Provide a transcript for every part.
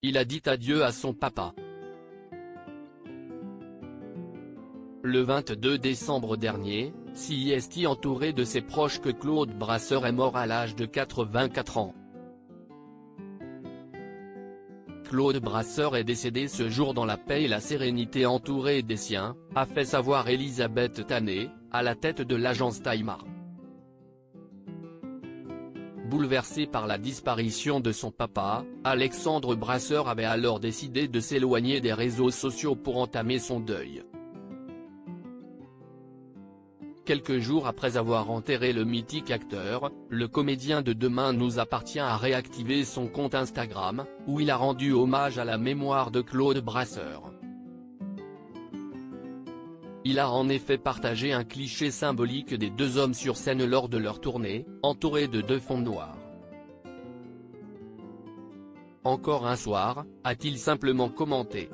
il a dit adieu à son papa. Le 22 décembre dernier, c'est entouré de ses proches que Claude Brasseur est mort à l'âge de 84 ans. Claude Brasseur est décédé ce jour dans la paix et la sérénité entouré des siens, a fait savoir Elisabeth Tané, à la tête de l'agence Taïma. Bouleversé par la disparition de son papa, Alexandre Brasseur avait alors décidé de s'éloigner des réseaux sociaux pour entamer son deuil. Quelques jours après avoir enterré le mythique acteur, le comédien de Demain nous appartient a réactivé son compte Instagram, où il a rendu hommage à la mémoire de Claude Brasseur. Il a en effet partagé un cliché symbolique des deux hommes sur scène lors de leur tournée, entourés de deux fonds noirs. Encore un soir, a-t-il simplement commenté.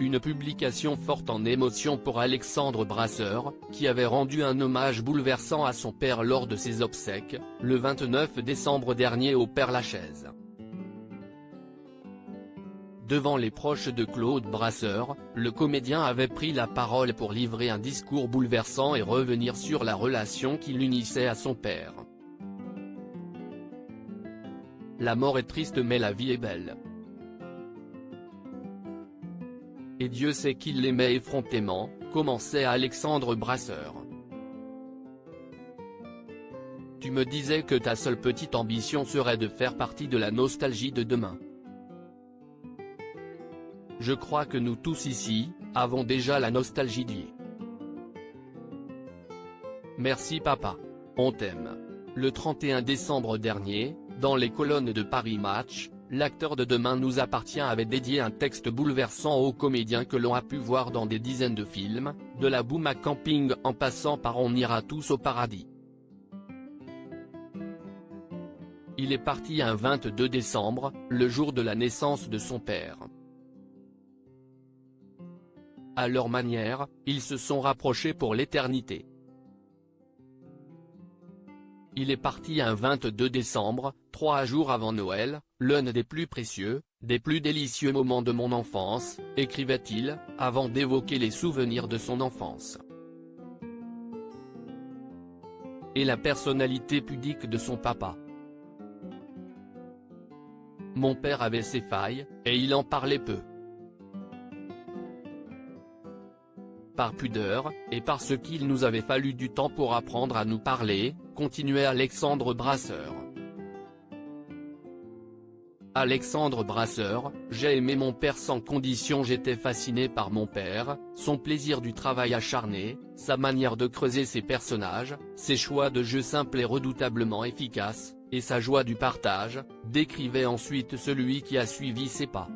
Une publication forte en émotion pour Alexandre Brasseur, qui avait rendu un hommage bouleversant à son père lors de ses obsèques, le 29 décembre dernier au Père-Lachaise. Devant les proches de Claude Brasseur, le comédien avait pris la parole pour livrer un discours bouleversant et revenir sur la relation qui l'unissait à son père. La mort est triste mais la vie est belle. Et Dieu sait qu'il l'aimait effrontément, commençait Alexandre Brasseur. Tu me disais que ta seule petite ambition serait de faire partie de la nostalgie de demain. Je crois que nous tous ici, avons déjà la nostalgie d'hier. Merci papa. On t'aime. Le 31 décembre dernier, dans les colonnes de Paris Match, l'acteur de Demain nous appartient avait dédié un texte bouleversant au comédien que l'on a pu voir dans des dizaines de films, de La Boum à Camping en passant par On ira tous au paradis. Il est parti un 22 décembre, le jour de la naissance de son père. À leur manière, ils se sont rapprochés pour l'éternité. Il est parti un 22 décembre, 3 jours avant Noël, l'un des plus précieux, des plus délicieux moments de mon enfance, écrivait-il, avant d'évoquer les souvenirs de son enfance. Et la personnalité pudique de son papa. Mon père avait ses failles, et il en parlait peu. Par pudeur, et parce qu'il nous avait fallu du temps pour apprendre à nous parler, continuait Alexandre Brasseur. Alexandre Brasseur, j'ai aimé mon père sans condition, j'étais fasciné par mon père, son plaisir du travail acharné, sa manière de creuser ses personnages, ses choix de jeu simples et redoutablement efficaces, et sa joie du partage, décrivait ensuite celui qui a suivi ses pas.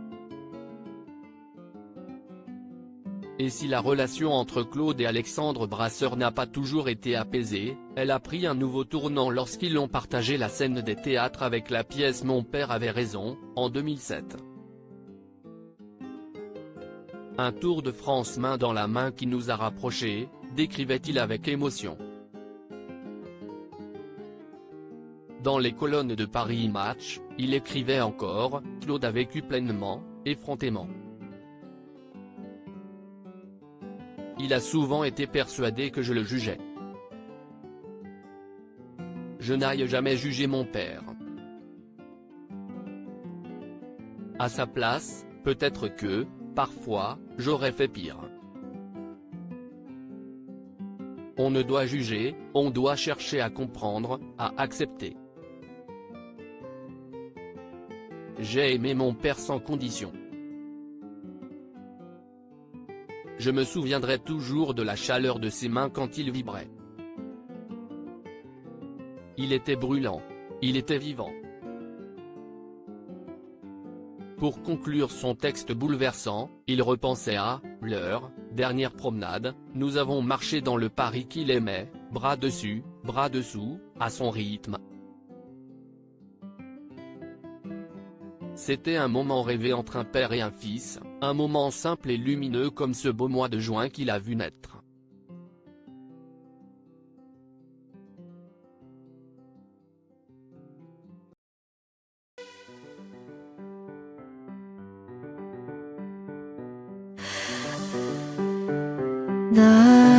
Et si la relation entre Claude et Alexandre Brasseur n'a pas toujours été apaisée, elle a pris un nouveau tournant lorsqu'ils ont partagé la scène des théâtres avec la pièce Mon père avait raison, en 2007. Un tour de France main dans la main qui nous a rapprochés, décrivait-il avec émotion. Dans les colonnes de Paris Match, il écrivait encore, Claude a vécu pleinement, effrontément. Il a souvent été persuadé que je le jugeais. Je n'aille jamais juger mon père. À sa place, peut-être que, parfois, j'aurais fait pire. On ne doit juger, on doit chercher à comprendre, à accepter. J'ai aimé mon père sans condition. Je me souviendrai toujours de la chaleur de ses mains quand il vibrait. Il était brûlant. Il était vivant. Pour conclure son texte bouleversant, il repensait à « leur dernière promenade, nous avons marché dans le Paris qu'il aimait, bras dessus, bras dessous, à son rythme. C'était un moment rêvé entre un père et un fils, un moment simple et lumineux comme ce beau mois de juin qu'il a vu naître. The